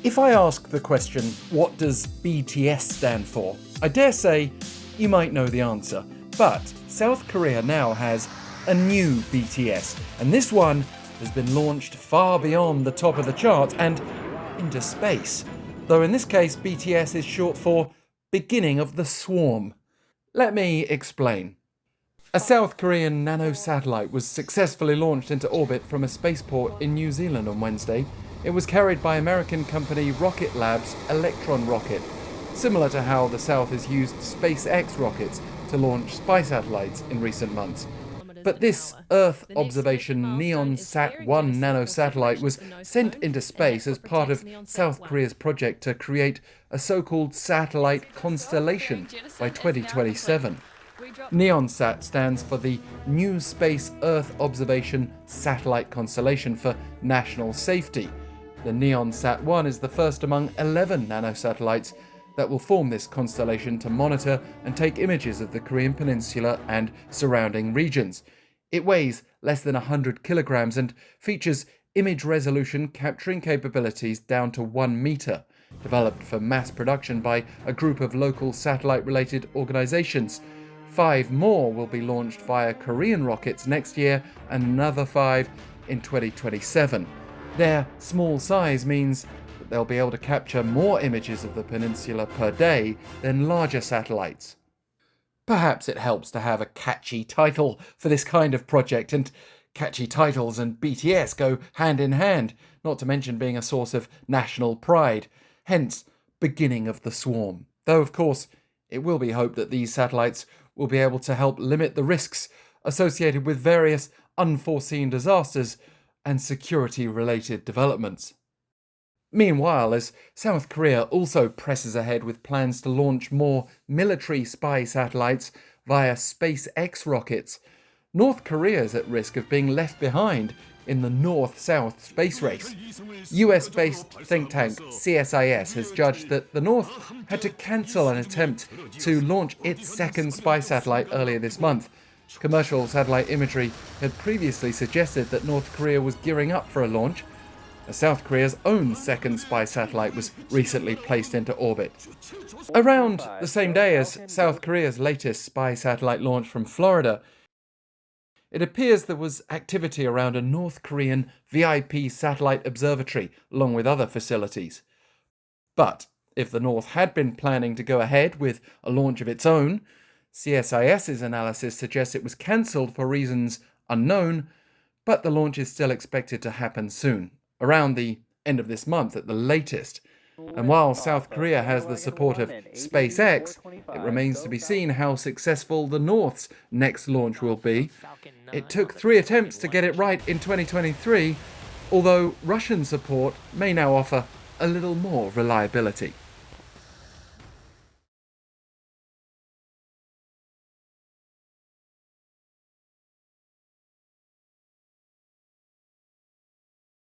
If I ask the question, what does BTS stand for? I dare say you might know the answer. But South Korea now has a new BTS, and this one has been launched far beyond the top of the charts and into space. Though in this case, BTS is short for Beginning of the Swarm. Let me explain. A South Korean nanosatellite was successfully launched into orbit from a spaceport in New Zealand on Wednesday. It was carried by American company Rocket Lab's Electron rocket, similar to how the South has used SpaceX rockets to launch spy satellites in recent months. But this Earth observation Neon-Sat-1 nanosatellite was sent into space as part of South Korea's project to create a so-called satellite constellation by 2027. NeonSat stands for the New Space Earth Observation Satellite Constellation for National Safety. The NeonSat-1 is the first among 11 nanosatellites that will form this constellation to monitor and take images of the Korean Peninsula and surrounding regions. It weighs less than 100 kilograms and features image resolution capturing capabilities down to 1 meter, developed for mass production by a group of local satellite-related organizations. 5 more will be launched via Korean rockets next year and another 5 in 2027. Their small size means that they'll be able to capture more images of the peninsula per day than larger satellites. Perhaps it helps to have a catchy title for this kind of project, and catchy titles and BTS go hand in hand, not to mention being a source of national pride, hence Beginning of the Swarm. Though, of course, it will be hoped that these satellites will be able to help limit the risks associated with various unforeseen disasters and security-related developments. Meanwhile, as South Korea also presses ahead with plans to launch more military spy satellites via SpaceX rockets, North Korea is at risk of being left behind in the North-South space race. US-based think tank CSIS has judged that the North had to cancel an attempt to launch its second spy satellite earlier this month. Commercial satellite imagery had previously suggested that North Korea was gearing up for a launch. South Korea's own second spy satellite was recently placed into orbit. Around the same day as South Korea's latest spy satellite launch from Florida, it appears there was activity around a North Korean VIP satellite observatory, along with other facilities. But if the North had been planning to go ahead with a launch of its own, CSIS's analysis suggests it was cancelled for reasons unknown, but the launch is still expected to happen soon, around the end of this month at the latest. And while South Korea has the support of SpaceX, it remains to be seen how successful the North's next launch will be. It took 3 attempts to get it right in 2023, although Russian support may now offer a little more reliability.